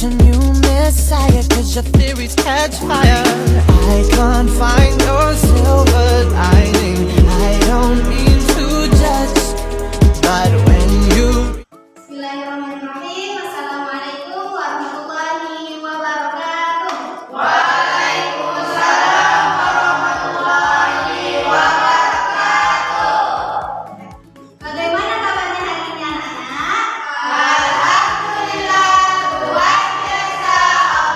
such a new messiah, cause your theories catch fire. I can't find your silver lining. I don't mean to judge, but when you Bismillahirrahmanirrahim. Assalamualaikum warahmatullahi wabarakatuh. Waalaikumsalam warahmatullahi wabarakatuh. Bagaimana kabarnya hari ini anak-anak? Alhamdulillah, luar biasa,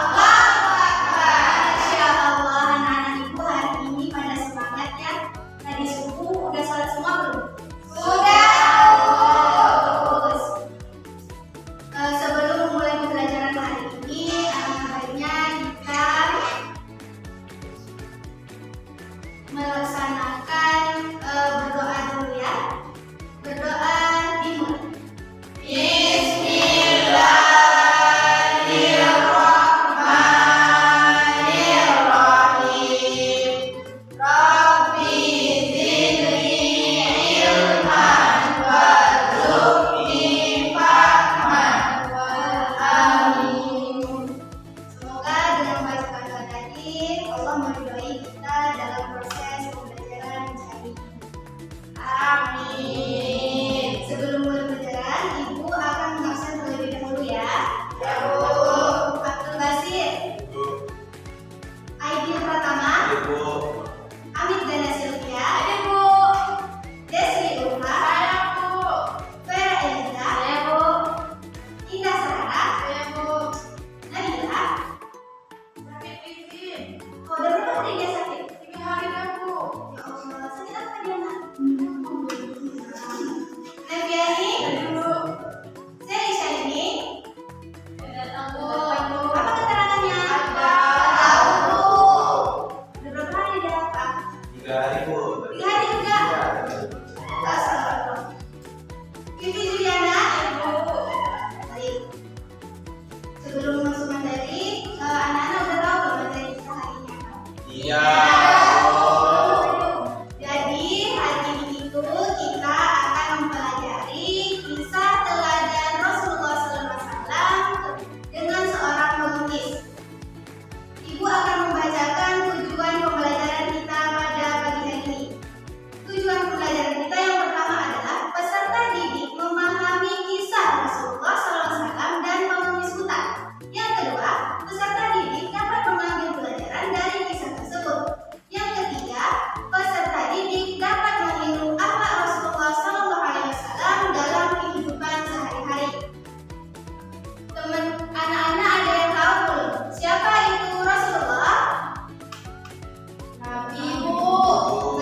Allahu Akbar. Masya Allah, anak-anak ibu hari ini pada semangat ya. Tadi subuh udah sholat semua belum? Sudah. Sebelum mulai pembelajaran hari ini, alangkah baiknya kita melaksanakan berdoa dulu ya. Berdoa dimulai. Bismillahirrahmanirrahim. Rabbi zidni ilman warzuqni fahman. Amin. Semoga dengan bacaan tadi Allah meridhai kita dalam proses pembelajaran hari ini. Amin. Sebelum mulai pembelajaran, Ibu akan mengabsen terlebih dahulu ya. Ya, Bu. Abdul Basir. Aidil Pratama. Ya, Bu. Amit Dana Sylvia. Ya, Bu. Desri Ulfa. Ya, Bu. Vera Elisa. Ya, Bu. Indah Sarah. Ya, Bu. Nabila. Sakit izin. Oh, udah berapa hari dia sakit? 3 hari dah, Bu. Ya Allah, sakit apa dia, Nak? Nafiani. Ya, Bu. Seli Syahini. Apa keterangannya? Tahu, Bu. Udah berapa hari dia, Pak? 3 hari, Bu. 3 hari juga. Astagfirullah. Vivi Juliana. Ya, Bu. Baik. Sebelum masuk materi, anak-anak udah tahu belum materi kita hari ini apa? Iya. Jadi hari ini itu kita akan mempelajari kisah teladan Rasulullah SAW dengan seorang pelukis. Ibu akan membacakan tujuan pembelajaran kita pada pagi hari ini. Tujuan pembelajaran kita yang pertama adalah peserta didik memahami kisah Rasulullah SAW dan melukis hutan. Yang kedua, peserta didik dapat mengambil pelajaran dari kisah tersebut. Yang ketiga, peserta didik dapat meniru akhlak Rasulullah SAW dalam kehidupan sehari-hari. Teman anak-anak ada yang tahu belum? Siapa itu Rasulullah? Nabi, Bu.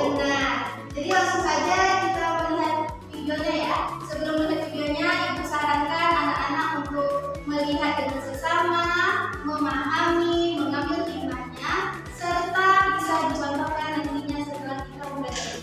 Benar. Jadi langsung saja kita melihat videonya ya. Sebelum melihat videonya, Ibu sarankan anak-anak untuk melihat dengan sesama, memahami, mengambil hikmahnya, serta bisa dicontohkan nantinya setelah kita belajar.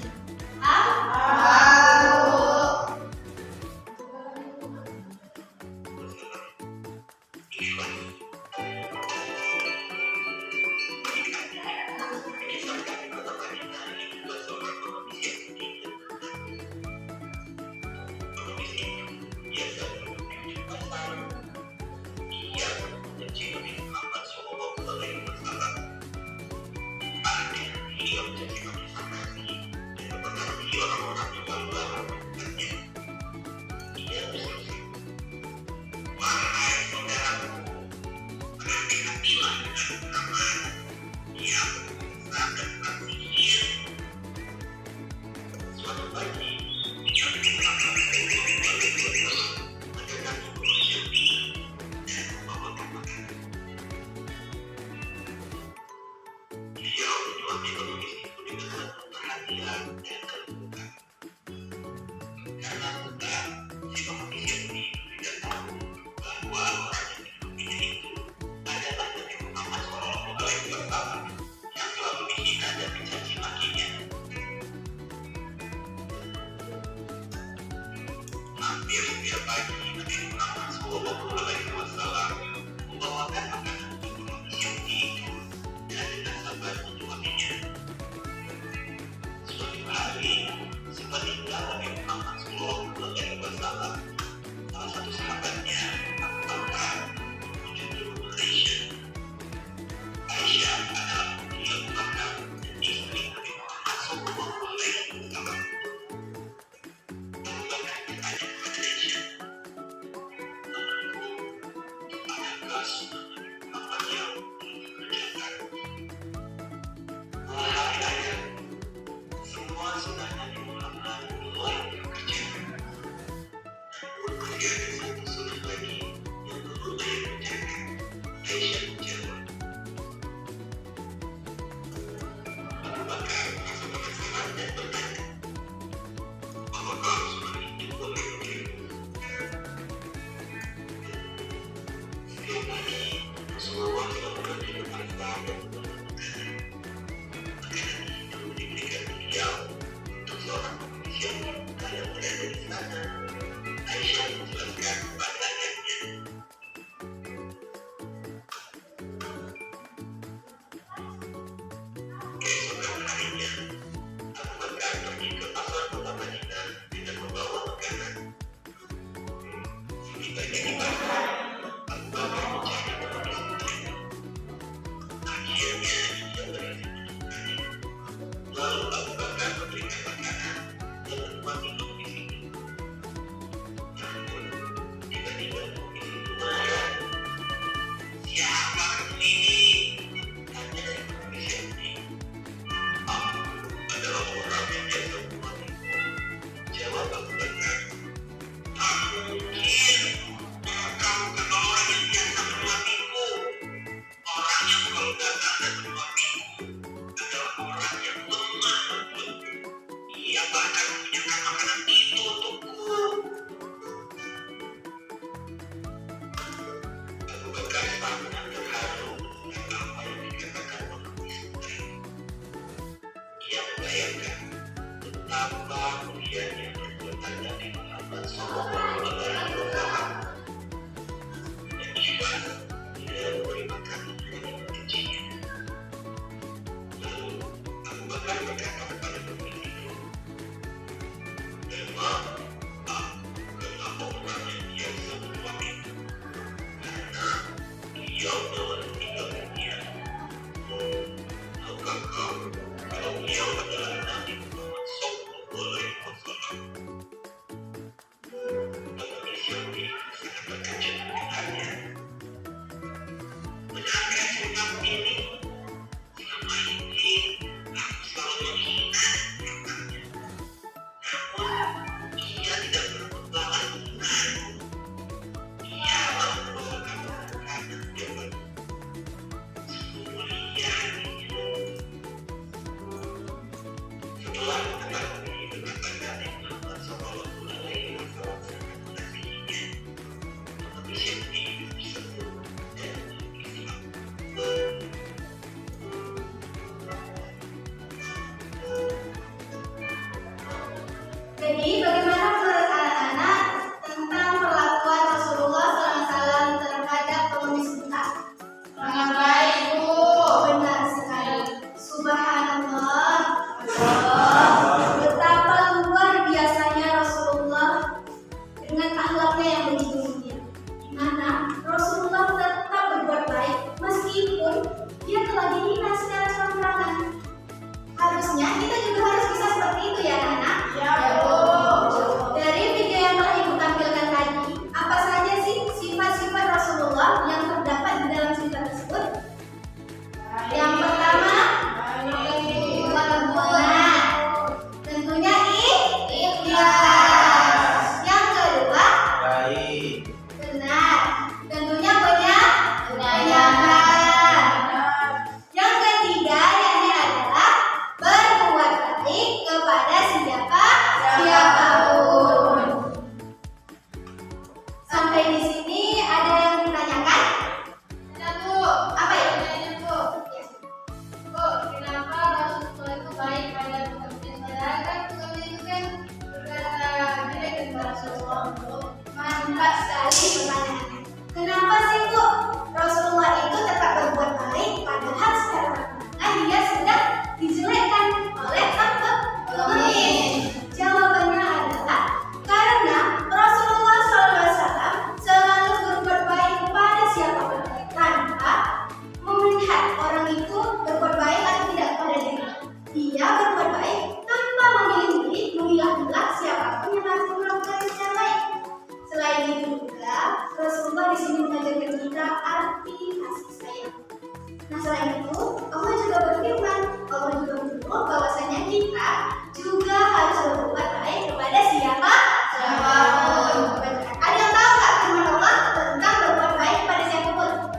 Selain itu, Allah juga berfirman, Allah juga menyuruh bahwasanya kita juga harus berbuat baik kepada siapapun. Ada yang tahu nggak firman Allah tentang berbuat baik kepada siapapun?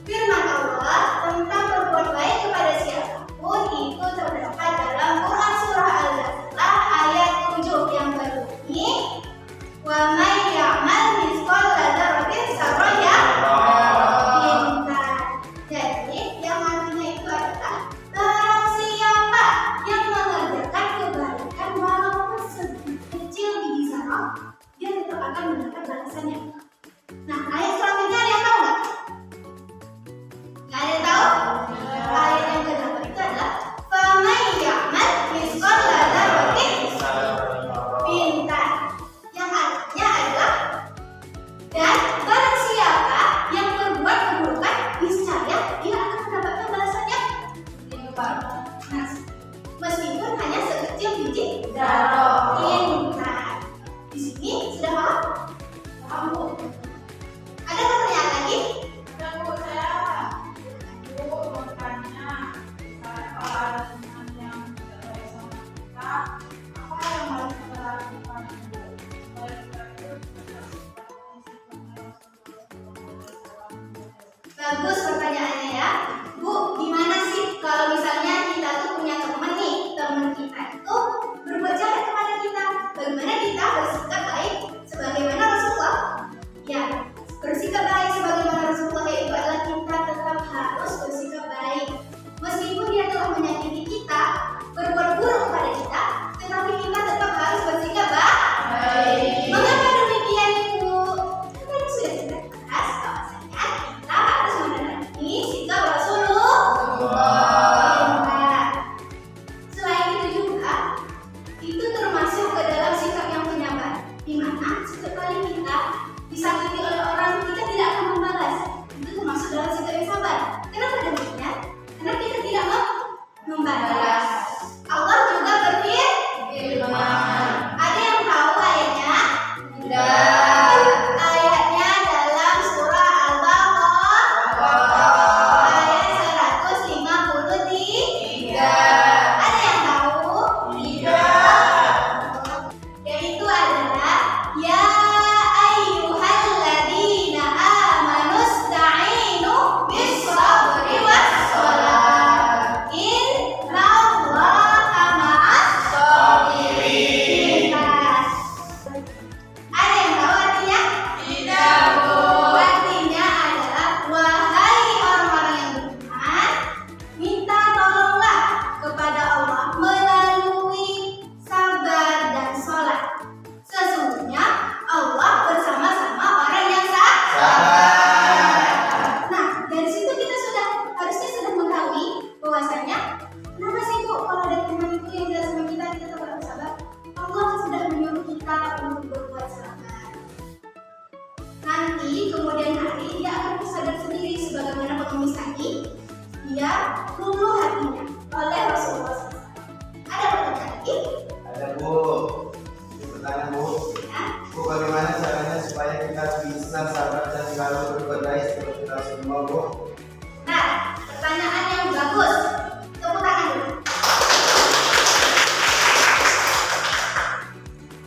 Firman Allah tentang berbuat baik kepada siapapun itu terdapat dalam Quran surah Al-Baqarah ayat 7 yang berbunyi, wa may ya'mal mithqala dzarratin sarran yarah. Jadi yang artinya itu adalah barang siapa yang mengerjakan kebaikan walaupun sekecil biji zarah, dia tetap akan mendapat balasannya. Nah, ayat selanjutnya ada yang tahu nggak? Nggak ada yang tahu? Ayat yang kedua itu adalah faman ya'mal mithqala dzarratin pintar. Yang artinya adalah dan barang siapa yang berbuat keburukan, niscaya dia akan mendapatkan balasannya. Nah, meskipun hanya sekecil biji zarah. Pintar. Di sini sudah paham? Paham, Bu? Ada pertanyaan lagi? Bagus pertanyaannya ya. Bu, gimana sih kalau misalnya kita tuh punya teman nih, teman kita itu berbuat jahat kepada kita, bagaimana kita bersikap baik sebagaimana Rasulullah? Ya, bersikap baik sebagaimana Rasulullah itu adalah kita tetap harus bersikap baik. Meskipun dia telah menyakiti kita, berbuat buruk kepada kita, tetapi kita tetap harus bersikap baik. Mengapa demikian, Bu? Karena sudah kita bahas bahwasanya kita harus meneladani sikap Rasulullah. Selain itu juga, itu termasuk ke dalam sikap yang penyabar, di mana setiap kali kita disakiti oleh orang, kita tidak akan membalas. Itu termasuk dalam sikap yang sabar. Kenapa demikian? Karena kita tidak membalas. Allah juga berfirman. Ada yang tahu ayatnya? Ayatnya dalam surah Al-Baqarah ayat 153. Ada yang tahu? Yaitu adalah ya ayyuhalladzina amanu sta'inu bis-sabri was-shalah innallaha ma'as-sabirin. Ada yang tahu artinya? Artinya adalah wahai orang-orang yang beriman, minta tolonglah kepada Allah melalui sabar dan sholat. Sesungguhnya Allah bersama-sama orang yang sabar. Nah, dari situ kita harusnya sudah mengetahui bahwasanya kenapa sih, Bu, kalau ada teman itu yang jelas sama kita tetap harus sabar? Allah sudah menyuruh kita untuk berbuat sabar. Nanti kemudian hari dia akan sadar sendiri sebagaimana pengemis tadi, dia luluh hatinya oleh Rasulullah SAW. Ada pertanyaan lagi? Ada, Bu. Pertanyaan, Bu. Ya. Bu, bagaimana caranya supaya kita bisa sabar dan selalu berbuat baik seperti Rasulullah, Bu? Nah, pertanyaan yang bagus. Tepuk tangan dulu.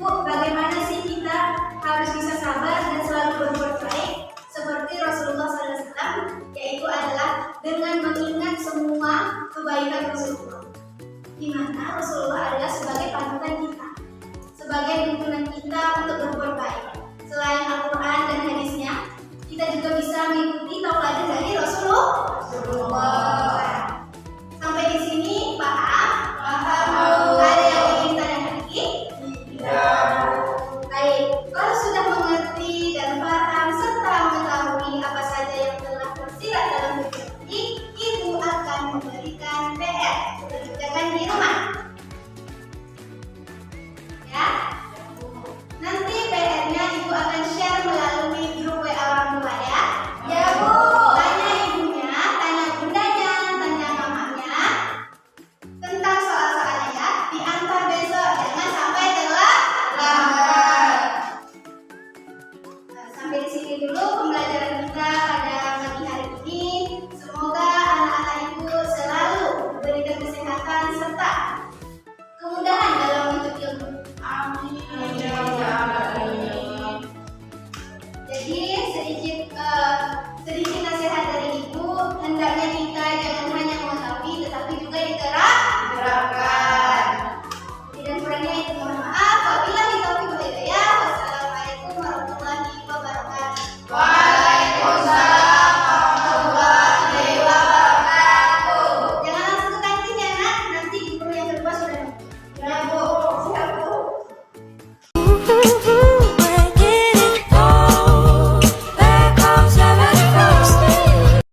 Bu, bagaimana sih kita harus bisa sabar dan selalu berbuat baik seperti Rasulullah SAW? Yaitu adalah dengan mengingat semua kebaikan Rasulullah, di mana Rasulullah adalah sebagai panutan kita, sebagai tuntunan kita untuk berbuat baik. Selain Al-Quran dan hadisnya, kita juga bisa mengikuti tauladan dari Rasulullah. Sampai di sini paham? Paham. Ada yang ingin ditanyakan lagi? Baik, kalau sudah mengerti dan paham serta mengetahui apa saja yang telah tersirat dalam video ini, Ibu akan memberikan PR untuk dikerjakan di rumah. Ya, nanti PR-nya Ibu akan share melalui grup WA orang tua ya. Ya, Bu. Tanya ibunya, tanya bundanya, tanya mamanya tentang soal-soalnya ya. Diantar besok, jangan sampai terlambat. Sampai di sini dulu pembelajaran kita pada pagi hari ini. sedikit nasihat dari ibu, hendaknya kita